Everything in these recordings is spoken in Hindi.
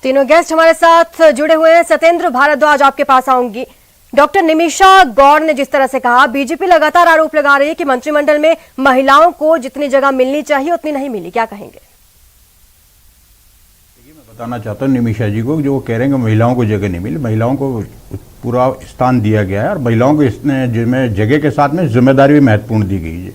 तीनों गेस्ट हमारे साथ जुड़े हुए हैं। सत्येंद्र भारद्वाज, आपके पास आऊंगी। डॉक्टर निमिषा गौड़ ने जिस तरह से कहा, बीजेपी लगातार आरोप लगा रही है कि मंत्रिमंडल में महिलाओं को जितनी जगह मिलनी चाहिए उतनी नहीं मिली, क्या कहेंगे? मैं बताना चाहता हूँ निमिषा जी को, जो वो कह रहे हैं कि महिलाओं को जगह नहीं मिली। महिलाओं को पूरा स्थान दिया गया है और महिलाओं को इसमें जगह के साथ में जिम्मेदारी भी महत्वपूर्ण दी गई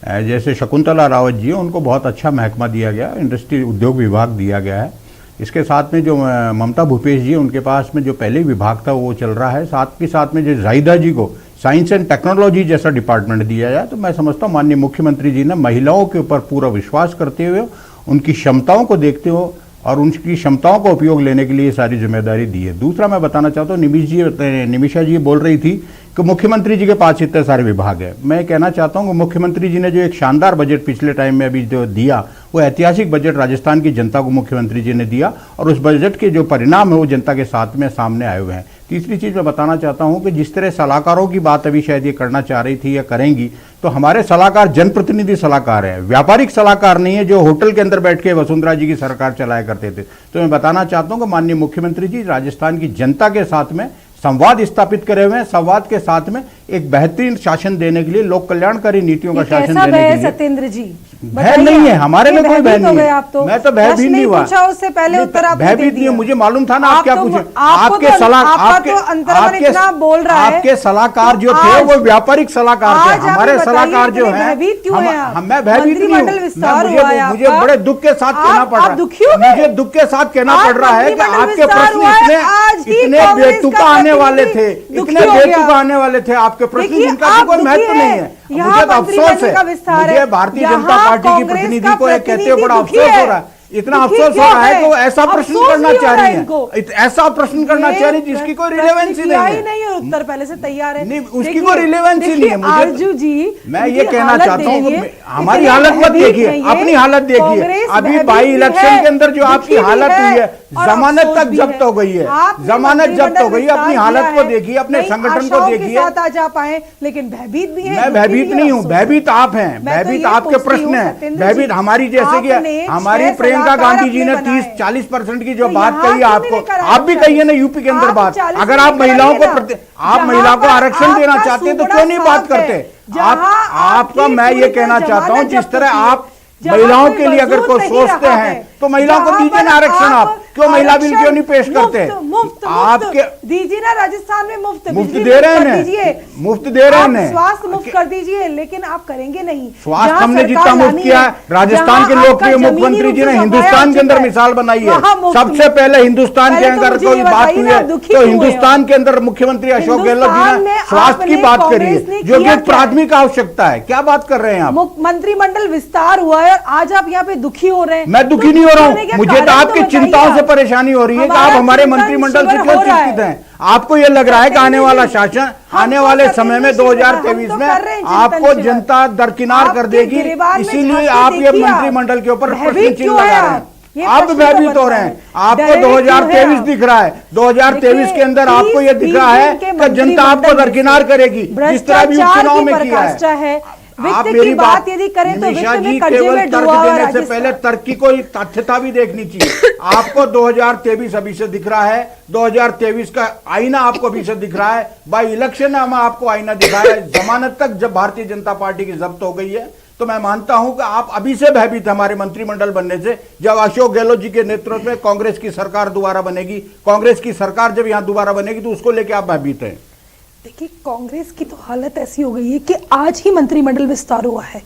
है। जैसे शकुंतला रावत जी, उनको बहुत अच्छा महकमा दिया गया, इंडस्ट्री उद्योग विभाग दिया गया है। इसके साथ में जो ममता भूपेश जी, उनके पास में जो पहले विभाग था वो चल रहा है। साथ के साथ में जो जाहिदा जी को साइंस एंड टेक्नोलॉजी जैसा डिपार्टमेंट दिया जाए, तो मैं समझता हूँ माननीय मुख्यमंत्री जी ने महिलाओं के ऊपर पूरा विश्वास करते हुए, उनकी क्षमताओं को देखते हुए और उनकी क्षमताओं का उपयोग लेने के लिए सारी जिम्मेदारी दी है। दूसरा मैं बताना चाहता हूँ, निमिषा जी बोल रही थी कि मुख्यमंत्री जी के पास इतने सारे विभाग है। मैं कहना चाहता हूँ कि मुख्यमंत्री जी ने जो एक शानदार बजट पिछले टाइम में अभी जो दिया, वो ऐतिहासिक बजट राजस्थान की जनता को मुख्यमंत्री जी ने दिया और उस बजट के जो परिणाम है वो जनता के साथ में सामने आए हुए हैं। तीसरी चीज मैं बताना चाहता हूं कि जिस तरह सलाहकारों की बात अभी शायद ये करना चाह रही थी या करेंगी, तो हमारे सलाहकार जनप्रतिनिधि सलाहकार हैं, व्यापारिक सलाहकार नहीं है जो होटल के अंदर बैठ के वसुंधरा जी की सरकार चलाया करते थे। तो मैं बताना चाहता हूं कि माननीय मुख्यमंत्री जी राजस्थान की जनता के साथ में संवाद स्थापित करे हुए हैं। संवाद के साथ में एक बेहतरीन शासन देने के लिए, लोक कल्याणकारी नीतियों का शासन देने के लिए। सत्येंद्र जी, भय नहीं है हमारे में, कोई भय नहीं है। तो मैं तो भयभीत नहीं हुआ, उससे पहले उत्तर आप भयभीत नहीं है। मुझे मालूम था ना आप क्या पूछे। आपके सलाहकार जो थे वो व्यापारिक सलाहकार थे, हमारे सलाहकार जो है। मैं भयभीत नहीं हूँ, मुझे बड़े दुख के साथ कहना पड़ रहा है, मुझे दुख के साथ कहना पड़ रहा है कि आपके प्रश्न इतने बेतुका आने वाले थे, इतने बेतुका आने वाले थे आपके प्रश्न, जिनका कोई महत्व नहीं है। मुझे तो अफसोस है, मुझे भारतीय जनता पार्टी की प्रतिनिधि को कहते हुए बड़ा अफसोस हो रहा है। इतना अफसोस हो रहा है कि वो ऐसा प्रश्न करना चाह रही है, ऐसा प्रश्न करना चाह रही है जिसकी कोई रिलेवेंस ही नहीं है। उत्तर पहले से तैयार है, नहीं उसकी कोई रिलेवेंस ही नहीं है। आरजू जी, मैं ये कहना चाहता हूँ, हमारी हालत मत देखिए, अपनी हालत देखिए। अभी बाई इलेक्शन के अंदर जो आपकी हालत हुई है, जमानत तक जब्त हो गई है, जमानत जब्त हो गई है। अपनी हालत को देखिए, अपने संगठन को देखिए। आ जा पाए, लेकिन भयभीत भी है। मैं भयभीत नहीं हूँ, भयभीत आप हैं, भयभीत आपके प्रश्न है। भयभीत हमारी, जैसे कि हमारी प्रियंका गांधी जी ने 30-40% की जो बात कही आपको, आप भी कहिए ना यूपी के अंदर बात। अगर आप महिलाओं को आरक्षण देना चाहते हैं तो क्यों नहीं बात करते आपका। मैं ये कहना चाहता हूँ, जिस तरह आप महिलाओं के लिए अगर कोई सोचते हैं तो महिलाओं को दीजिए ना आरक्षण। आप क्यों महिला बिल क्यों नहीं पेश करते? आपके दीजिए ना, राजस्थान में मुफ्त दे रहे हैं, मुफ्त दे रहे हैं, स्वास्थ्य मुफ्त कर दीजिए, लेकिन आप करेंगे नहीं। स्वास्थ्य हमने जितना मुफ्त किया, राजस्थान के लोकप्रिय मुख्यमंत्री जी ने हिंदुस्तान के अंदर मिसाल बनाई है। सबसे पहले हिंदुस्तान के अंदर कोई बात हुई है तो हिंदुस्तान के अंदर मुख्यमंत्री अशोक गहलोत जी ने स्वास्थ्य की बात करी है, जो कि प्राथमिक आवश्यकता है। क्या बात कर रहे हैं आप? मंत्रिमंडल विस्तार हुआ है और आज आप यहाँ पे दुखी हो रहे हैं। मैं दुखी नहीं हो रहा हूँ, मुझे तो आपकी चिंताओं से परेशानी हो रही है कि आप हमारे मंत्रिमंडल से क्यों चिंतित हैं। आपको यह लग रहा है कि आने वाला शासन, आने वाले समय में 2023 में आपको जनता दरकिनार कर देगी, इसीलिए आप ये मंत्रिमंडल के ऊपर प्रश्न चिन्ह लगा रहे हैं। आप भयभीत हो रहे हैं। आपको 2023 दिख रहा है, 2023 के अंदर आपको यह दिख रहा है कि जनता आपको दरकिनार करेगी, जिस तरह भी उपचुनाव में किया है। आप मेरी बात यदि करें तो निमिषा जी, केवल तर्क देने से पहले तर्क की कोई तथ्यता भी देखनी चाहिए। आपको 2023 अभी से दिख रहा है, 2023 का आईना आपको अभी से दिख रहा है। बाई इलेक्शन में आपको आईना दिखा है। जमानत तक जब भारतीय जनता पार्टी की जब्त हो गई है, तो मैं मानता हूं कि आप अभी से भयभीत हमारे मंत्रिमंडल बनने से। जब अशोक गहलोत जी के नेतृत्व में कांग्रेस की सरकार दोबारा बनेगी, कांग्रेस की सरकार जब यहां दोबारा बनेगी, तो उसको लेकर आप भयभीत हैं। देखिए, कांग्रेस की तो हालत ऐसी हो गई है कि आज ही मंत्रिमंडल विस्तार हुआ है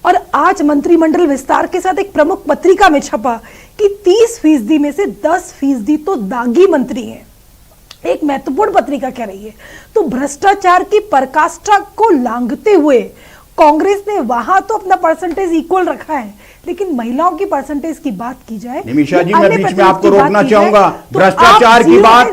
और आज मंत्रिमंडल विस्तार के साथ एक प्रमुख पत्रिका में छपा कि 30% में से 10% तो दागी मंत्री हैं। एक महत्वपूर्ण पत्रिका कह रही है। तो भ्रष्टाचार की पराकाष्ठा को लांघते हुए कांग्रेस ने वहां तो अपना परसेंटेज इक्वल रखा है, लेकिन महिलाओं की परसेंटेज की बात की जाए, निमिषा जी मैं बीच में आपको रोकना चाहूंगा। भ्रष्टाचार की बात,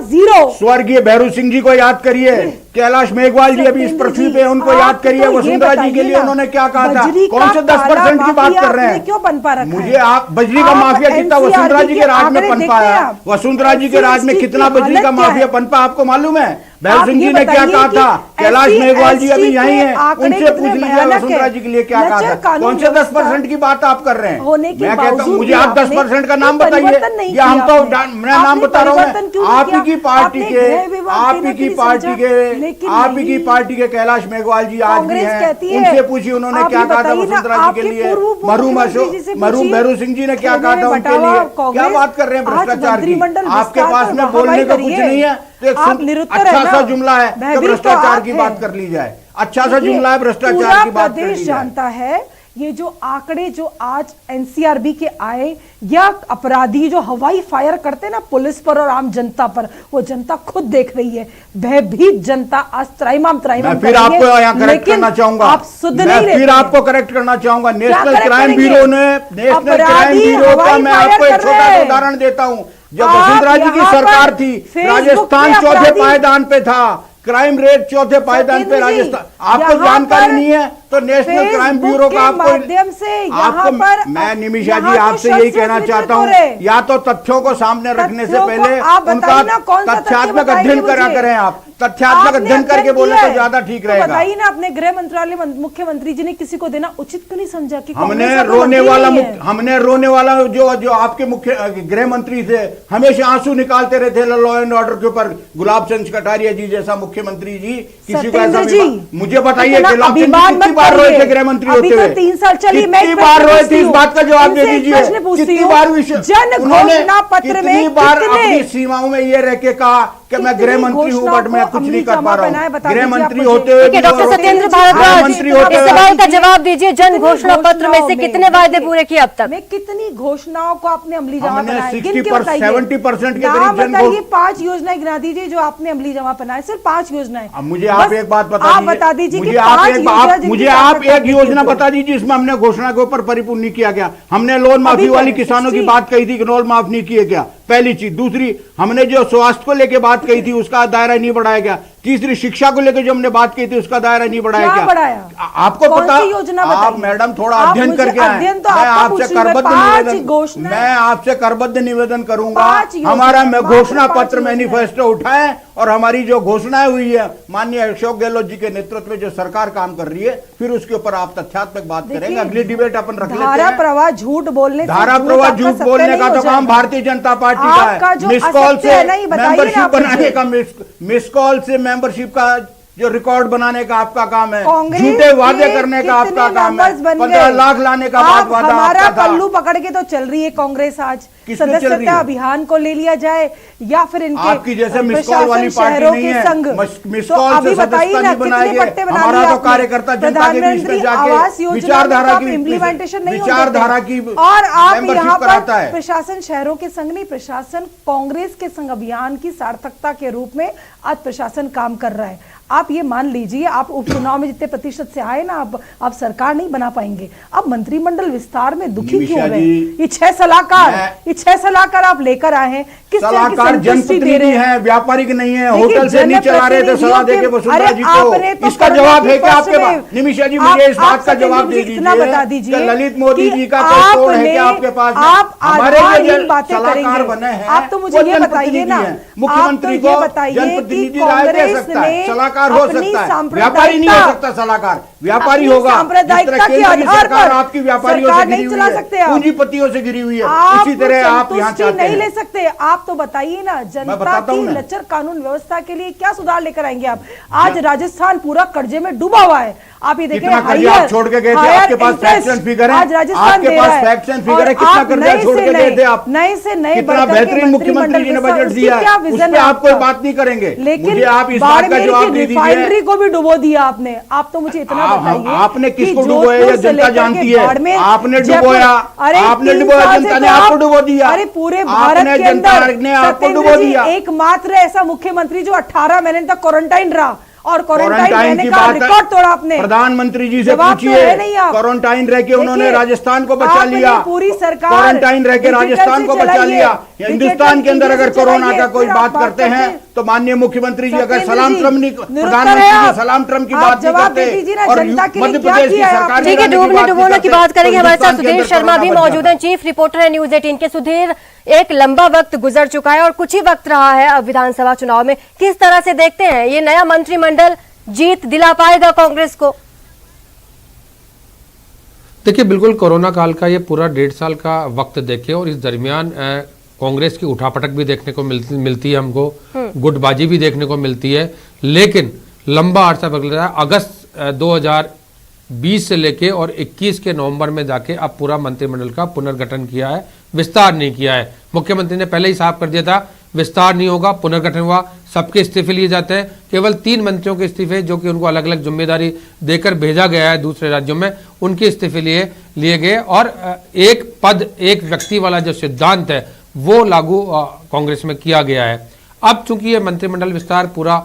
स्वर्गीय भैरू सिंह जी को याद करिए, कैलाश मेघवाल जी अभी इस पृथ्वी पे, उनको याद करिए। वसुंधरा जी के लिए उन्होंने क्या कहा था? कौन से 10% की बात कर रहे हैं? क्यों पनपा रखा है? मुझे आप बजरी का माफिया कितना वसुंधरा जी के राज में पनपाया, वसुंधरा जी के राज में कितना बजरी का माफिया पनपा, आपको मालूम है? भैरू सिंह जी ने क्या कहा था? कैलाश मेघवाल जी अभी यही है, उनसे पूछ लीजिए वसुंधरा जी के लिए क्या कहा था। कौन से 10% की बात आप कर रहे हैं? रहे हैं। होने के मैं कहता हूँ बावजूद मुझे भी आप आपने 10% का नाम कोई बताइए, परिवर्तन नहीं या हम किया तो आपने। मैं नाम आपने बता रहा परिवर्तन क्यों हूँ, नहीं आप ही किया? की पार्टी आपने के गृह विभाग आप देना ही की क्यों पार्टी समझा? के लेकिन आप ही की नहीं। पार्टी के कैलाश मेघवाल जी आज भी कांग्रेस हैं, कहती है, उनसे पूछिए उन्होंने आप क्या ये कहा था बताइए ना, वसुंधरा जी के आपके लिए, पूर्व मरूम मुख्यमंत्री जी से मरूम पूछिए, भैरू सिंह जी ने क्या कहा था उनके बटावा, लिए। क्या कांग्रेस बात कर रहे हैं आज भ्रष्टाचार की? मंत्रिमंडल आपके विस्तार पास पर में वाहवाही बोलने को कुछ करिए। नहीं है, तो एक आप निरुत्तर है अच्छा ना। सा जुमला है कि भयभीत तो भ्रष्टाचार आप की हैं। बात कर ली जाए। अच्छा सा देखिए, जुमला है भ्रष्टाचार पूरा की बात कर ली प्रदेश जाए। जानता है ये जो आंकड़े जो आज एनसीआरबी के आए, या अपराधी जो हवाई फायर करते हैं ना पुलिस पर और आम जनता पर, वो जनता खुद देख रही है। भयभीत जनता आज त्राहिमाम मैं फिर आपको यहाँ करेक्ट करना चाहूंगा, आप सुध नहीं मैं लेते फिर हैं। आपको करेक्ट करना चाहूंगा। नेशनल करेक्ट क्राइम करेंगे? ब्यूरो ने नेशनल क्राइम अपराधी ब्यूरो का हवाई मैं फायर आपको एक कर छोटा रहे सा हैं। उदाहरण देता हूँ। जब आप वसुंधरा जी की यहाँ सरकार पर थी, फेसबुक राजस्थान पे चौथे अपराधी- पायदान पे था, क्राइम रेट चौथे पायदान पे सत्येंद्र जी, राजस्थान। आपको यहाँ जानकारी पर नहीं है तो नेशनल क्राइम फेसबुक ब्यूरो के का आपको माध्यम से यहाँ आपको पर मैं निमिषा यहाँ जी तो आपसे यही शस्त्र कहना वितरित चाहता हो हूँ, रहे। या तो तथ्यों को सामने रखने से तथ्यों को पहले आप बताइए ना, कौन सा तथ्य तथ्यात्मक बताइए अध्ययन करा मुझे। करें। आप तथ्यात्मक आपने अध्ययन करके अध्ययन बोले किया तो है? ज्यादा ठीक तो रहेगा। बताइए ना, अपने गृह मंत्रालय मुख्यमंत्री जी ने किसी को देना उचित क्यों नहीं समझा कि हमने कांग्रेस का कोई रोने मंत्री वाला नहीं है? हमने रोने वाला जो आपके मुख्य गृह मंत्री थे, हमेशा आंसू निकालते रहे थे लॉ एंड ऑर्डर के ऊपर। गुलाब चंद कटारिया जी जैसा मुख्यमंत्री जी, किसी को ऐसा मुझे बताइए इतना गुलाब चंद अभिमान कितनी मत बार रोए करिए। थे गृह मंत्री अभी होते तो हुए? 3 साल चली, मैं कितनी एक बार प्रश्न रोए थे? पूछती इस हूँ। बात का जवाब दे इनसे एक दीजिए। प्रश्न पूछती कितनी हूँ। बार जन घोषणा पत्र में बार कितने अपनी सीमाओं में ये रह के कहा कि मैं गृह मंत्री हूँ बट मैं कुछ नहीं कर पा रहा हूँ। गृह मंत्री होते हुए ठीक है, डॉक्टर सत्येंद्र भारद्वाज, इस सवाल का जवाब दीजिए। जन घोषणा पत्र में से कितने वायदे पूरे किए अब तक? में कितनी घोषणाओं को आपने अमली जमा हमने बनाया? 70% के नाम करीब जन बताइए, 5 योजनाएं गिना दीजिए जो आपने अमली जमा बनाए, सिर्फ 5 योजनाएं। अब मुझे आप बस एक बात आप बता दीजिए कि मुझे 5 आप योजना जिनकी मुझे आप ताकत एक योजना आपने बता दीजिए जिसमें हमने घोषणा के ऊपर परिपूर्ण नहीं किया गया। हमने लोन माफी वाली किसानों की बात कही थी कि लोन माफ नहीं किए गया, पहली चीज। दूसरी, हमने जो स्वास्थ्य को लेकर बात कही थी उसका दायरा नहीं बढ़ाया गया। तीसरी, शिक्षा को लेकर जो हमने बात की थी उसका दायरा नहीं बढ़ाया क्या गया। बढ़ाया? आपको कौन पता, सी योजना आप बताइए? मैडम थोड़ा आप अध्ययन मुझे करके आए। अध्ययन तो मैं आपका आपसे पूछ रही हूँ, करबद्ध 5 निवेदन घोषणाएं। मैं आपसे करबद्ध निवेदन करूंगा, 5 योजना, हमारा मात्र घोषणा 5 पत्र योजनाएं। मैनिफेस्टो उठाएं और हमारी जो घोषणाएं हुई है माननीय अशोक गहलोत जी के नेतृत्व में जो सरकार काम कर रही है, फिर उसके ऊपर आप तथ्यात्मक बात करेंगे। अगली डिबेट अपन रख लेते धारा हैं। प्रवाह झूठ बोलने से धारा झूठ प्रवाह आपका झूठ सत्य बोलने नहीं का हो तो काम जाएगा। भारतीय जनता पार्टी आपका का जो है। मिस कॉल असत्य से है, नहीं बताइए ना मेंबरशिप आप मुझे। बनाने का मिस कॉल से मेंबरशिप का जो रिकॉर्ड बनाने का आपका काम है, कांग्रेस झूठे वादे के करने का आपका कितने काम है, members बन 15 गए? लाख लाने का आप वादा हमारा आपका था। पल्लू पकड़ के तो चल रही है कांग्रेस आज। किसमें चल रही सदस्यता है? अभियान को ले लिया जाए या फिर इनके आपकी जैसे मिस कॉल वाली प्रशासन पार्टी शहरों नहीं के है। संघ। मिस तो कॉल अभी से बताइए सदस्यता ना, नहीं कितने बनाएंगे। पट्टे बना हमारा लिए तो आपने? कार्यकर्ता जनता के बीच में प्रधानमंत्री आवास जाके योजना विचारधारा में की इम्प्लीमेंटेशन नहीं विचारधारा की और आप मेंबरशिप यहाँ कराता पर है। प्रशासन शहरों के संघ नहीं, प्रशासन कांग्रेस के संघ अभियान की सार्थकता के रूप में आज प्रशासन काम कर रहा है। आप ये मान लीजिए, आप उपचुनाव में जितने प्रतिशत से आए ना, आप सरकार नहीं बना पाएंगे। अब मंत्रिमंडल विस्तार में दुखी क्यों हो रहे हैं? ये 6 सलाहकार आप लेकर आए हैं, किस तरह की सलाहकार संतुष्टि दे रहे जनप्रतिनिधि हैं? हैं, व्यापारिक नहीं है, देखिए, होटल से नहीं चला रहे थे सलाह देके वसुंधरा जी को। इसका जवाब है क्या आपके पास? निमिषा जी, मुझे इस बात का जवाब दे दीजिए कि ललित मोदी जी का कोई तोड़ है क्या आपके पास? आप हमारे जो बातें सलाहकार करेंगे। बने हैं, आप तो मुझे ये बताइए ना, मुख्यमंत्री को जनप्रतिनिधि राय दे सकता है, सलाहकार हो सकता है, व्यापारी नहीं हो सकता। सलाहकार व्यापारी होगा। सांप्रदायिकता के आधार पर आपकी व्यापारियों से घिरी हुई है, पूंजीपतियों से घिरी हुई है, इसी तरह आप यहाँ चाहते नहीं हैं। ले सकते। आप तो बताइए ना, जनता बताता की हूं ना। लचर कानून व्यवस्था के लिए क्या सुधार लेकर आएंगे आप? आज राजस्थान पूरा कर्जे में डूबा हुआ है। आप ये देखें, कितना कर्जा आप छोड़ के गए थे? आपके पास फैक्ट्स एंड फिगर है? आज राजस्थान आपके दे पास रहा है। फैक्ट्स एंड फिगर है? और कितना आप कर्जा नए छोड़ से के गए नए- थे आप? नए से नए कितना बढ़कर के बेहतरीन मुख्यमंत्री जी ने मंत्रिमंडल बजट दिया क्या है, उस विजन पे है आप कोई आपका? बात नहीं करेंगे। लेकिन मुझे आप इस बात का बाड़मेर जवाब की दे रिफाइनरी दीजिए। को भी डुबो दिया आपने। आप तो मुझे इतना बताइए, आपने कि किसको जोधपुर डुबोया ये से जनता लेकर के जानती है। बाड़मेर, आपने जयपुर- डुबोया, अरे आपने 3 डुबोया, साल जनता से ने तो आपको आप- डुबो दिया। अरे पूरे भारत आपने के जनता अंदर ने आपको सत्येंद्र डुबो जी दिया। एकमात्र ऐसा मुख्यमंत्री जो 18 महीने तक क्वारंटाइन रहा, और क्वारंटाइन क्वारंटाइन रहने की का बात रिकॉर्ड तोड़ा आपने। प्रधानमंत्री जी से जवाब तो पूछिए, है नहीं आप। क्वारंटाइन रह के उन्होंने देखिए, राजस्थान को बचा आपने लिया। पूरी सरकार क्वारंटाइन रह के डिजिटल राजस्थान से को बचा चलाइए। लिया। हिंदुस्तान के अंदर डिजिटल अगर से कोरोना चलाइए, का कोई फिर आप बात करते हैं तो माननीय मुख्यमंत्री जी अगर सत्येंद्र सलाम जी, ट्रम्प नहीं, निरुत्तर प्रधानमंत्री है जी आप। सलाम ट्रम्प की आप बात नहीं जवाब दे करते दीजिए ना, और जनता के लिए मध्य क्या प्रदेश की किया है सरकार आपने? ठीक है, डूबने डुबोने की बात करेंगे। हमारे साथ हिंदुस्तान के सुधीर अंदर शर्मा भी कोरोना मौजूद हैं, चीफ रिपोर्टर है न्यूज 18 के। सुधीर, एक लंबा वक्त गुजर चुका है और कुछ ही वक्त रहा है अब विधानसभा चुनाव में। किस तरह से देखते हैं ये नया मंत्रिमंडल जीत दिला पाएगा कांग्रेस को? देखिए, बिल्कुल कोरोना काल का ये पूरा 1.5 साल का वक्त देखे और इस दरमियान कांग्रेस की उठापटक भी देखने को मिलती है हमको, गुटबाजी भी देखने को मिलती है, लेकिन लंबा अरसा बदल रहा है। अगस्त 2020 से लेके और 21 के नवंबर में जाके अब पूरा मंत्रिमंडल का पुनर्गठन किया है, विस्तार नहीं किया है। मुख्यमंत्री ने पहले ही साफ कर दिया था विस्तार नहीं होगा, पुनर्गठन हुआ, सबके इस्तीफे लिए जाते हैं। केवल 3 मंत्रियों के इस्तीफे जो कि उनको अलग अलग जिम्मेदारी देकर भेजा गया है दूसरे राज्यों में, उनके इस्तीफे लिए गए और एक पद एक व्यक्ति वाला जो सिद्धांत है वो लागू कांग्रेस में किया गया है। अब चूंकि ये मंत्रिमंडल विस्तार पूरा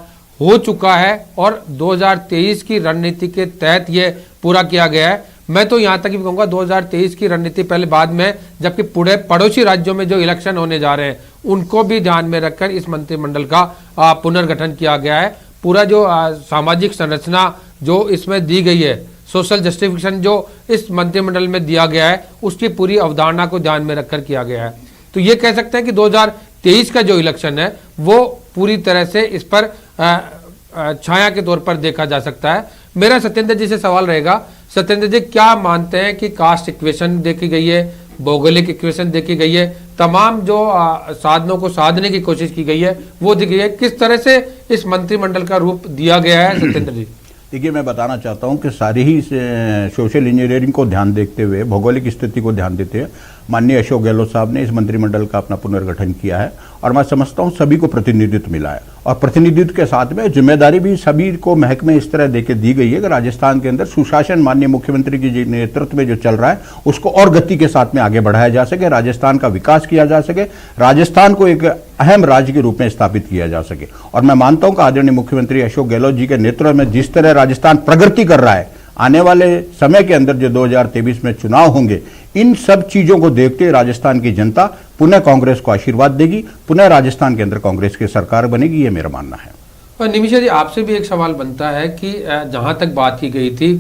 हो चुका है और 2023 की रणनीति के तहत ये पूरा किया गया है, मैं तो यहां तक भी कहूंगा 2023 की रणनीति पहले बाद में, जबकि पूरे पड़ोसी राज्यों में जो इलेक्शन होने जा रहे हैं उनको भी ध्यान में रखकर इस मंत्रिमंडल का पुनर्गठन किया गया है। पूरा जो सामाजिक संरचना जो इसमें दी गई है, सोशल जस्टिफिकेशन जो इस मंत्रिमंडल में दिया गया है, उसकी पूरी अवधारणा को ध्यान में रखकर किया गया है। तो ये कह सकते हैं कि 2023 का जो इलेक्शन है वो पूरी तरह से इस पर छाया के तौर पर देखा जा सकता है। मेरा सत्येंद्र जी से सवाल रहेगा, सत्येंद्र जी क्या मानते हैं कि कास्ट इक्वेशन देखी गई है, भौगोलिक इक्वेशन देखी गई है, तमाम जो साधनों को साधने की कोशिश की गई है वो दिख गई है, किस तरह से इस मंत्रिमंडल का रूप दिया गया है सत्येंद्र जी? देखिए, मैं बताना चाहता हूं कि सारी ही सोशल इंजीनियरिंग को ध्यान देखते हुए, भौगोलिक स्थिति को ध्यान देते हुए माननीय अशोक गहलोत साहब ने इस मंत्रिमंडल का अपना पुनर्गठन किया है और मैं समझता हूं सभी को प्रतिनिधित्व मिला है और प्रतिनिधित्व के साथ में जिम्मेदारी भी सभी को महकमे इस तरह देके दी गई है कि राजस्थान के अंदर सुशासन माननीय मुख्यमंत्री की नेतृत्व में जो चल रहा है उसको और गति के साथ में आगे बढ़ाया जा सके, राजस्थान का विकास किया जा सके, राजस्थान को एक अहम राज्य के रूप में स्थापित किया जा सके। और मैं मानता हूं कि आदरणीय मुख्यमंत्री अशोक गहलोत जी के नेतृत्व में जिस तरह राजस्थान प्रगति कर रहा है, आने वाले समय के अंदर जो 2023 में चुनाव होंगे, इन सब चीजों को देखते हुए राजस्थान की जनता पुनः कांग्रेस को आशीर्वाद देगी, पुनः राजस्थान के अंदर कांग्रेस की सरकार बनेगी, ये मेरा मानना है। और निमिषा जी, आपसे भी एक सवाल बनता है कि जहां तक बात की गई थी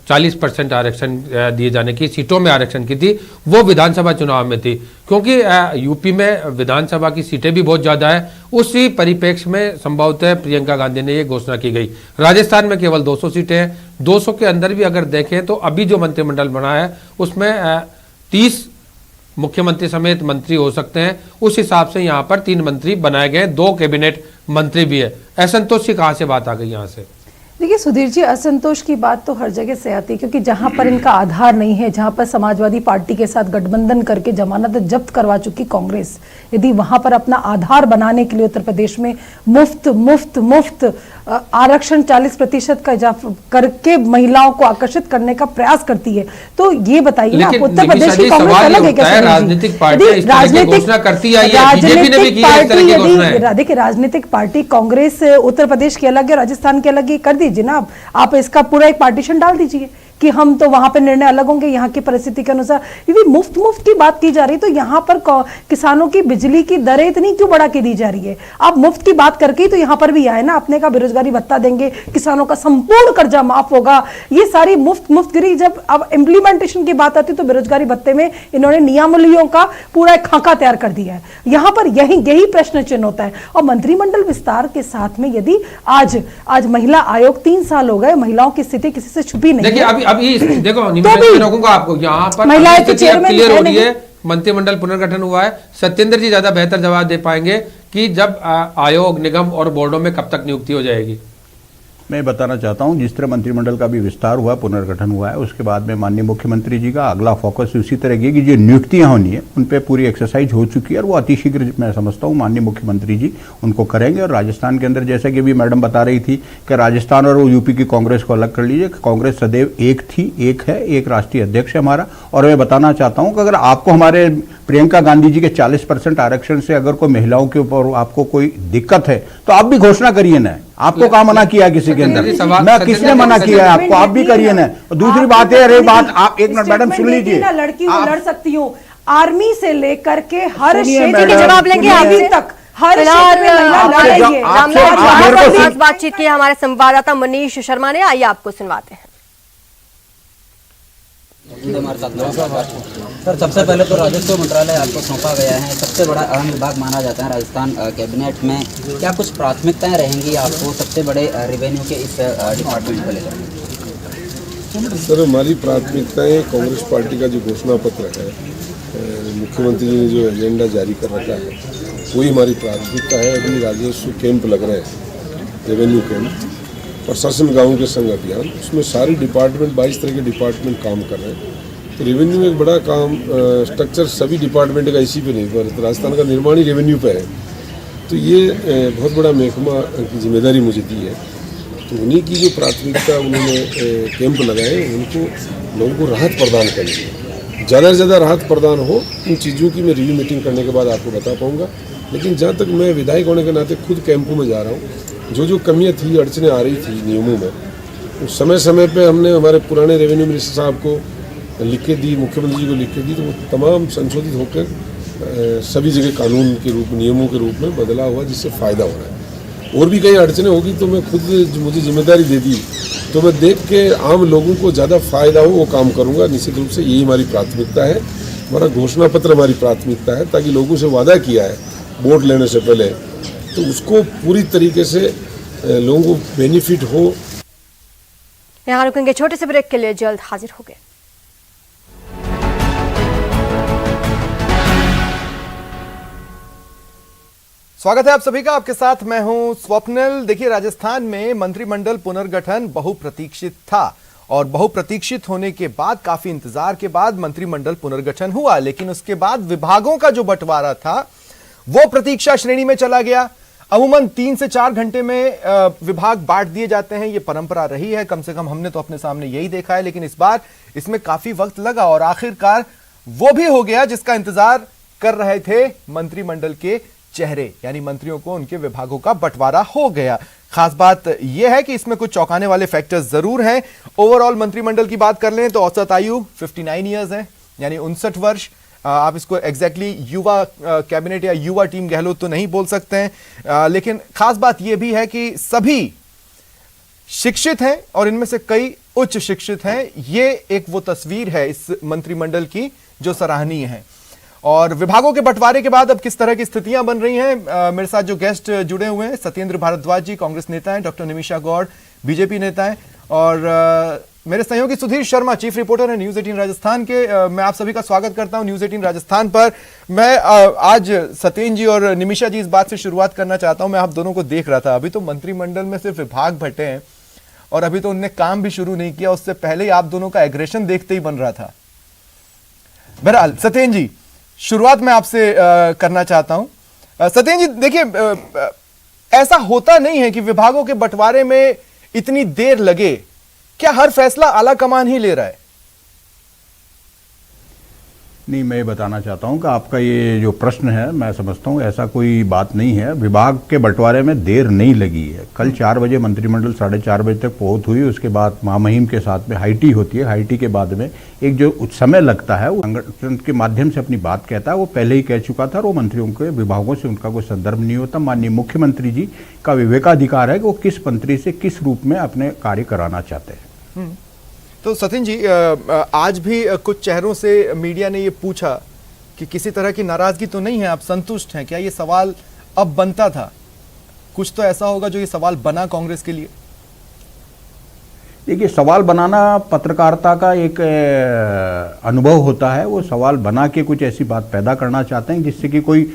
40% आरक्षण दिए जाने की, सीटों में आरक्षण की थी, वो विधानसभा चुनाव में थी, क्योंकि यूपी में विधानसभा की सीटें भी बहुत ज्यादा है। उसी परिप्रेक्ष्य में संभवतः प्रियंका गांधी ने ये घोषणा की गई। राजस्थान में केवल 200 सीटें हैं, 200 के अंदर भी अगर देखें तो अभी जो मंत्रिमंडल बना है उसमें 30 मुख्यमंत्री समेत मंत्री हो सकते हैं। उस हिसाब से यहाँ पर 3 मंत्री बनाए गए, 2 कैबिनेट मंत्री भी है। असंतोष की कहां से बात आ गई यहाँ से? देखिए सुधीर जी, असंतोष की बात तो हर जगह से आती है, क्योंकि जहां पर इनका आधार नहीं है, जहां पर समाजवादी पार्टी के साथ गठबंधन करके जमानत जब्त करवा चुकी कांग्रेस, यदि वहां पर अपना आधार बनाने के लिए उत्तर प्रदेश में मुफ्त आरक्षण 40% का इजाफा करके महिलाओं को आकर्षित करने का प्रयास करती है, तो ये बताइए ना, उत्तर प्रदेश की कांग्रेस अलग है क्या? राजनीतिक पार्टी घोषणा करती है, बीजेपी ने भी की है इस तरह की घोषणा। देखिए, राजनीतिक पार्टी कांग्रेस उत्तर प्रदेश की अलग है, राजस्थान की अलग है, कर दीजिए ना आप इसका पूरा एक पार्टीशन डाल दीजिए कि हम तो वहां पे निर्णय अलग होंगे यहाँ की परिस्थिति के अनुसार। यदि मुफ्त की बात की जा रही है तो यहाँ पर किसानों की बिजली की दरें इतनी क्यों बढ़ा के दी जा रही है? आप मुफ्त की बात करके ही तो यहाँ पर भी आए ना, अपने का बेरोजगारी भत्ता देंगे, किसानों का संपूर्ण कर्जा माफ होगा, ये सारी मुफ्तगिरी। जब अब इम्प्लीमेंटेशन की बात आती है तो बेरोजगारी भत्ते में इन्होंने नियमावलियों का पूरा एक खाका तैयार कर दिया है। यहाँ पर यही प्रश्न चिन्ह होता है। और मंत्रिमंडल विस्तार के साथ में यदि आज महिला आयोग 3 साल हो गए, महिलाओं की स्थिति किसी से छुपी नहीं है। अभी देखो, मैं रोकूंगा आपको यहाँ पर, क्लियर हो रही है, मंत्रिमंडल पुनर्गठन हुआ है। सत्येंद्र जी ज्यादा बेहतर जवाब दे पाएंगे कि जब आयोग, निगम और बोर्डों में कब तक नियुक्ति हो जाएगी। मैं बताना चाहता हूं, जिस तरह मंत्रिमंडल का भी विस्तार हुआ, पुनर्गठन हुआ है, उसके बाद में माननीय मुख्यमंत्री जी का अगला फोकस उसी तरह की कि जो नियुक्तियां होनी है उन पे पूरी एक्सरसाइज हो चुकी है और वो अतिशीघ्र मैं समझता हूं माननीय मुख्यमंत्री जी उनको करेंगे। और राजस्थान के अंदर जैसा कि भी मैडम बता रही थी कि राजस्थान और यूपी की कांग्रेस को अलग कर लीजिए, कांग्रेस सदैव एक थी, एक है, एक राष्ट्रीय अध्यक्ष है हमारा। और मैं बताना चाहता हूं कि अगर आपको हमारे प्रियंका गांधी जी के 40% आरक्षण से अगर कोई महिलाओं के ऊपर आपको कोई दिक्कत है तो आप भी घोषणा करिए ना। आपको कहा मना किया किसी के अंदर? मैं किसने मना किया है आपको? आप भी करिए ना। दूसरी बात है, अरे बात आप एक मिनट मैडम सुन लीजिए, लड़की हूँ, लड़ सकती हूँ, आर्मी से लेकर के हर क्षेत्र के जवाब लेंगे अभी तक। बातचीत की हमारे संवाददाता मनीष शर्मा ने, आइए आपको सुनवाते हैं। सर, सबसे पहले तो राजस्व मंत्रालय आपको सौंपा गया है, सबसे बड़ा अहम विभाग माना जाता है राजस्थान कैबिनेट में। क्या कुछ प्राथमिकताएं रहेंगी आपको सबसे बड़े रेवेन्यू के इस डिपार्टमेंट को लेकर? सर, हमारी प्राथमिकताएं कांग्रेस पार्टी का जो घोषणा पत्र है, मुख्यमंत्री जी ने जो एजेंडा जारी कर रखा है, वही हमारी प्राथमिकता है। अभी राजस्व कैंप लग रहे हैं, रेवेन्यू कैंप, प्रशासन गाँव के संग अभियान, उसमें सारी डिपार्टमेंट 22 तरह के डिपार्टमेंट काम कर रहे हैं। तो रेवेन्यू में एक बड़ा काम स्ट्रक्चर सभी डिपार्टमेंट का इसी पे निर्भर है। तो राजस्थान का निर्माण ही रेवेन्यू पे है, तो ये बहुत बड़ा महकमा की जिम्मेदारी मुझे दी है। तो उन्हीं की जो प्राथमिकता उन्होंने कैंप लगाए, उनको लोगों को राहत प्रदान करनी, ज़्यादा से ज़्यादा राहत प्रदान हो। इन चीज़ों की मैं रिव्यू मीटिंग करने के बाद आपको बता पाऊँगा। लेकिन जहाँ तक मैं विधायक होने के नाते खुद कैंपों में जा रहा हूँ, जो कमियाँ थी, अड़चनें आ रही थी नियमों में, उस समय समय पे हमने हमारे पुराने रेवेन्यू मिनिस्टर साहब को लिख के दी, मुख्यमंत्री जी को लिख के दी, तो वो तमाम संशोधित होकर सभी जगह कानून के रूप, नियमों के रूप में बदला हुआ, जिससे फ़ायदा हो रहा है। और भी कई अड़चनें होगी तो मैं खुद, मुझे जिम्मेदारी दे दी, तो मैं देख के आम लोगों को ज़्यादा फ़ायदा हो वो काम करूँगा। निश्चित रूप से यही हमारी प्राथमिकता है। हमारा घोषणा पत्र हमारी प्राथमिकता है, ताकि लोगों से वादा किया है वोट लेने से पहले, तो उसको पूरी तरीके से लोगों को बेनिफिट हो। यहाँ रुकेंगे छोटे से ब्रेक के लिए, जल्द हाजिर होंगे। स्वागत है आप सभी का, आपके साथ मैं हूं स्वप्निल। देखिए, राजस्थान में मंत्रिमंडल पुनर्गठन बहुप्रतीक्षित था और बहुप्रतीक्षित होने के बाद, काफी इंतजार के बाद मंत्रिमंडल पुनर्गठन हुआ, लेकिन उसके बाद विभागों का जो बंटवारा था वो प्रतीक्षा श्रेणी में चला गया। अमूमन 3 से 4 घंटे में विभाग बांट दिए जाते हैं, ये परंपरा रही है, कम से कम हमने तो अपने सामने यही देखा है। लेकिन इस बार इसमें काफी वक्त लगा और आखिरकार वो भी हो गया जिसका इंतजार कर रहे थे मंत्रिमंडल के चेहरे, यानी मंत्रियों को उनके विभागों का बंटवारा हो गया। खास बात यह है कि इसमें कुछ चौंकाने वाले फैक्टर्स जरूर हैं। ओवरऑल मंत्रिमंडल की बात कर लें तो औसत आयु 59 ईयर्स है, यानी 59 वर्ष। आप इसको एग्जैक्टली युवा कैबिनेट या युवा टीम कह लो तो नहीं बोल सकते हैं, लेकिन खास बात यह भी है कि सभी शिक्षित हैं और इनमें से कई उच्च शिक्षित हैं। ये एक वो तस्वीर है इस मंत्रिमंडल की जो सराहनीय है। और विभागों के बंटवारे के बाद अब किस तरह की स्थितियां बन रही हैं, मेरे साथ जो गेस्ट जुड़े हुए हैं, सत्येंद्र भारद्वाज जी कांग्रेस नेता हैं, डॉक्टर निमिषा गौड़ बीजेपी नेता हैं, और मेरे सहयोगी सुधीर शर्मा चीफ रिपोर्टर है न्यूज 18 राजस्थान के। मैं आप सभी का स्वागत करता हूं न्यूज 18 राजस्थान पर। मैं आज सत्येंद्र जी और निमिषा जी, इस बात से शुरुआत करना चाहता हूं। मैं आप दोनों को देख रहा था, अभी तो मंत्रिमंडल में सिर्फ विभाग बंटे हैं और अभी तो उनने काम भी शुरू नहीं किया, उससे पहले ही आप दोनों का एग्रेशन देखते ही बन रहा था। बहरहाल सत्येंद्र जी, शुरुआत मैं आपसे करना चाहता हूं। सत्येंद्र जी, देखिए, ऐसा होता नहीं है कि विभागों के बंटवारे में इतनी देर लगे, क्या हर फैसला आला कमान ही ले रहा है? नहीं, मैं बताना चाहता हूं कि आपका ये जो प्रश्न है, मैं समझता हूं ऐसा कोई बात नहीं है। विभाग के बंटवारे में देर नहीं लगी है। कल 4 बजे मंत्रिमंडल 4:30 बजे तक पहुंच हुई, उसके बाद महामहिम के साथ में हाईटी होती है, हाईटी के बाद में एक जो समय लगता है, वो संगठन के माध्यम से अपनी बात कहता है, वो पहले ही कह चुका था। और वो मंत्रियों के विभागों से उनका कोई संदर्भ नहीं होता। माननीय मुख्यमंत्री जी का विवेकाधिकार है कि वो किस मंत्री से किस रूप में अपने कार्य कराना चाहते हैं। तो सत्येंद्र जी, आज भी कुछ चेहरों से मीडिया ने ये पूछा कि किसी तरह की नाराजगी तो नहीं है, आप संतुष्ट हैं क्या? ये सवाल अब बनता था, कुछ तो ऐसा होगा जो ये सवाल बना कांग्रेस के लिए। देखिए, सवाल बनाना पत्रकारिता का एक अनुभव होता है। वो सवाल बना के कुछ ऐसी बात पैदा करना चाहते हैं जिससे कि कोई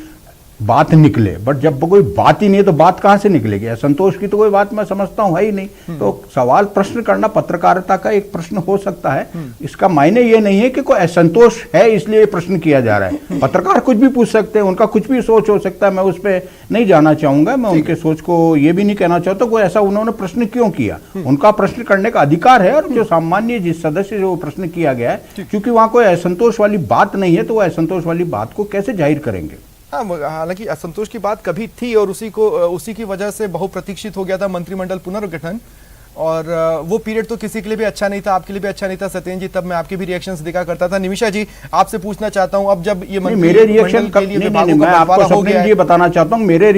बात निकले, बट जब कोई बात ही नहीं है तो बात कहां से निकलेगी? असंतोष की तो कोई बात मैं समझता हूं है ही नहीं। तो सवाल प्रश्न करना पत्रकारिता का एक प्रश्न हो सकता है। इसका मायने ये नहीं है कि कोई असंतोष है इसलिए प्रश्न किया जा रहा है। पत्रकार कुछ भी पूछ सकते हैं, उनका कुछ भी सोच हो सकता है, मैं उस पर नहीं जाना चाहूंगा। मैं उनके सोच को ये भी नहीं कहना चाहता कोई ऐसा उन्होंने प्रश्न क्यों किया। उनका प्रश्न करने का अधिकार है, और जो सामान्य जिस सदस्य जो प्रश्न किया गया है, क्योंकि वहां कोई असंतोष वाली बात नहीं है, तो वो असंतोष वाली बात को कैसे जाहिर करेंगे? हालांकि असंतोष की बात कभी थी और उसी की वजह से बहुप्रतीक्षित हो गया था मंत्रिमंडल पुनर्गठन, और वो पीरियड तो किसी के लिए भी अच्छा नहीं था, आपके लिए भी अच्छा नहीं था सत्येंद्र जी। तब मैं आपके भी रिएक्शंस देखा करता था। निमिषा जी, आपसे पूछना चाहता हूं, अब जब ये मेरे रिएक्शन मैं आपको सत्येंद्र जी बताना चाहता हूं, मेरे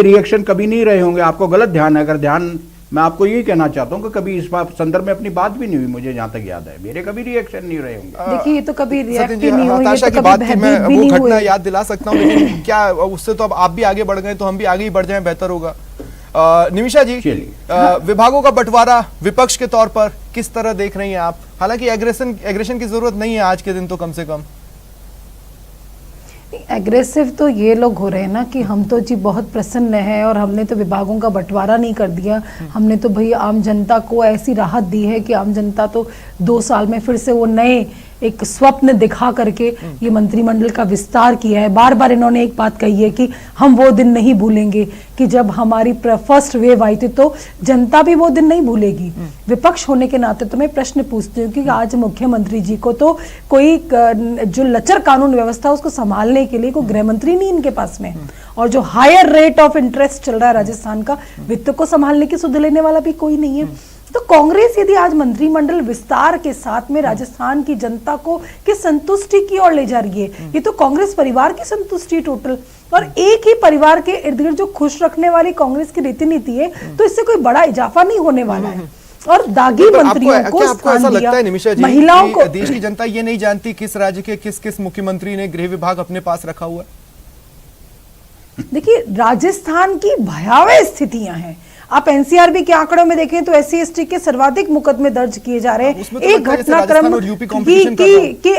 रिएक्शन कभी नहीं रहे होंगे। आपको गलत ध्यान है। अगर ध्यान, मैं आपको यही कहना चाहता हूं कि कभी इस संदर्भ में अपनी बात भी नहीं हुई, मुझे जहां तक याद है मेरे कभी रिएक्शन नहीं रहे होंगे। देखिए, ये तो कभी रिएक्ट सत्येंद्र जी, नहीं हुई, हताशा ये की तो बात कभी थी, मैं भयभीत भी वो नहीं घटना हुई। याद दिला सकता हूं, लेकिन क्या उससे तो अब आप भी आगे बढ़ गए तो हम भी आगे ही बढ़ जाएं, बेहतर होगा। निमिषा जी, चलिए। विभागों का बंटवारा विपक्ष के तौर पर किस तरह देख रही हैं आप? हालांकि एग्रेशन की जरूरत नहीं है आज के दिन, तो कम से कम एग्रेसिव तो ये लोग हो रहे हैं ना कि हम तो जी बहुत प्रसन्न हैं और हमने तो विभागों का बंटवारा नहीं कर दिया, हमने तो भाई आम जनता को ऐसी राहत दी है कि आम जनता तो 2 साल में फिर से वो नए एक स्वप्न दिखा करके ये मंत्रिमंडल का विस्तार किया है। बार बार इन्होंने एक बात कही है कि हम वो दिन नहीं भूलेंगे कि जब हमारी फर्स्ट वेव आई थी, तो जनता भी वो दिन नहीं भूलेगी। विपक्ष होने के नाते तो मैं प्रश्न पूछती हूँ कि आज मुख्यमंत्री जी को तो कोई जो लचर कानून व्यवस्था उसको संभालने के लिए कोई गृह मंत्री नहीं इनके पास में, और जो हायर रेट ऑफ इंटरेस्ट चल रहा है राजस्थान का, वित्त को संभालने की सुध लेने वाला भी कोई नहीं है। तो कांग्रेस यदि आज मंत्रिमंडल विस्तार के साथ में राजस्थान की जनता को किस संतुष्टि की ओर ले जा रही है, ये तो कांग्रेस परिवार की संतुष्टि टोटल, और एक ही परिवार के इर्द गिर्द जो खुश रखने वाली कांग्रेस की रीति नीति है, तो इससे कोई बड़ा इजाफा नहीं होने वाला है। और दागी मंत्रियों को आपको ऐसा लगता है निमिषा जी महिलाओं कि को, देश की जनता ये नहीं जानती किस राज्य के किस मुख्यमंत्री ने गृह विभाग अपने पास रखा हुआ है? देखिए राजस्थान की भयावह स्थितियां हैं। आप एनसीआरबी के आंकड़ों में देखें तो एससी एसटी के सर्वाधिक मुकदमे दर्ज किए जा रहे हैं। तो एक घटनाक्रम की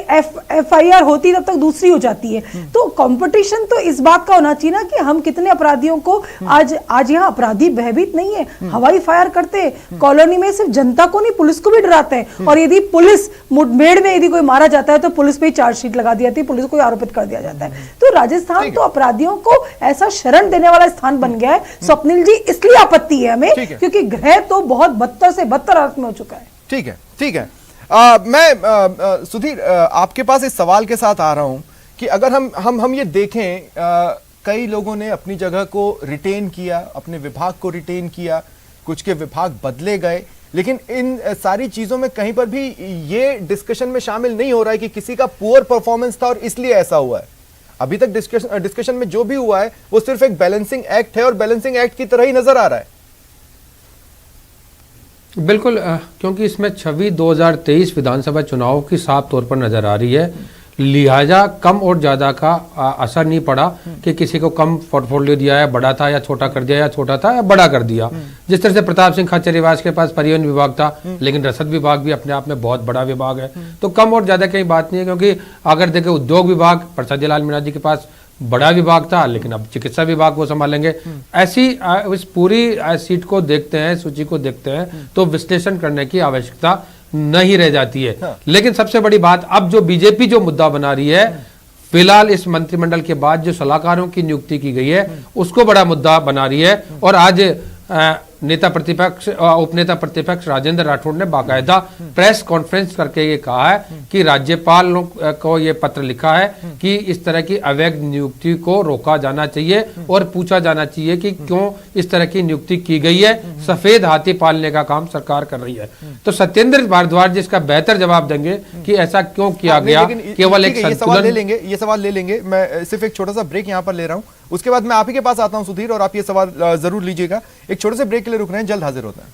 एफआईआर होती तब तक दूसरी हो जाती है। तो कंपटीशन तो इस बात का होना चाहिए ना कि हम कितने अपराधियों को आज यहाँ अपराधी भयभीत नहीं है, हवाई फायर करते हैं कॉलोनी में, सिर्फ जनता को नहीं पुलिस को भी डराते हैं। और यदि पुलिस मुठभेड़ में यदि कोई मारा जाता है तो पुलिस पे चार्जशीट लगा दी जाती है, पुलिस को आरोपित कर दिया जाता है। तो राजस्थान तो अपराधियों को ऐसा शरण देने वाला स्थान बन गया है। स्वप्निल जी, इसलिए आपत्ति हमें, क्योंकि गृह तो बहुत बदतर से बदतर हालत में हो चुका है। ठीक है, ठीक है। मैं सुधीर आपके पास इस सवाल के साथ आ रहा हूं कि अगर हम ये देखें, कई लोगों ने अपनी जगह को रिटेन किया, अपने विभाग को रिटेन किया, कुछ के विभाग बदले गए, लेकिन इन सारी चीजों में कहीं पर भी ये डिस्कशन में शामिल नहीं हो रहा है कि किसी का पुअर परफॉर्मेंस था और इसलिए ऐसा हुआ है। अभी तक डिस्कशन में जो भी हुआ है वो सिर्फ एक बैलेंसिंग एक्ट है और बैलेंसिंग एक्ट की तरह ही नजर आ रहा है। बिल्कुल, क्योंकि इसमें छवि 2023 विधानसभा चुनाव की साफ तौर पर नजर आ रही है, लिहाजा कम और ज्यादा का असर नहीं पड़ा कि किसी को कम पोर्टफोलियो दिया है, बड़ा था या छोटा कर दिया, या छोटा था या बड़ा कर दिया। जिस तरह से प्रताप सिंह खाचरियावास के पास परिवहन विभाग था, लेकिन रसद विभाग भी अपने आप में बहुत बड़ा विभाग है, तो कम और ज्यादा की बात नहीं है। क्योंकि अगर देखें उद्योग विभाग प्रसाद लाल मीणा जी के पास बड़ा विभाग था, लेकिन अब चिकित्सा विभाग को संभालेंगे। ऐसी इस पूरी सीट को देखते हैं, सूची को देखते हैं, तो विश्लेषण करने की आवश्यकता नहीं रह जाती है। हाँ। लेकिन सबसे बड़ी बात, अब जो बीजेपी जो मुद्दा बना रही है, फिलहाल इस मंत्रिमंडल के बाद जो सलाहकारों की नियुक्ति की गई है उसको बड़ा मुद्दा बना रही है। और आज नेता प्रतिपक्ष उपनेता प्रतिपक्ष राजेंद्र राठौड़ ने बाकायदा प्रेस कॉन्फ्रेंस करके ये कहा है कि राज्यपाल को ये पत्र लिखा है कि इस तरह की अवैध नियुक्ति को रोका जाना चाहिए और पूछा जाना चाहिए कि क्यों इस तरह की नियुक्ति की गई है। सफेद हाथी पालने का काम सरकार कर रही है। तो सत्येंद्र भारद्वाज इसका बेहतर जवाब देंगे कि ऐसा क्यों किया गया। केवल एक ये सवाल ले लेंगे। मैं सिर्फ एक छोटा सा ब्रेक यहाँ पर ले रहा हूँ, उसके बाद मैं आप ही के पास आता हूं सुधीर, और आप ये सवाल जरूर लीजिएगा। एक छोटे से ब्रेक के लिए रुक रहे हैं, जल्द हाजिर होता है।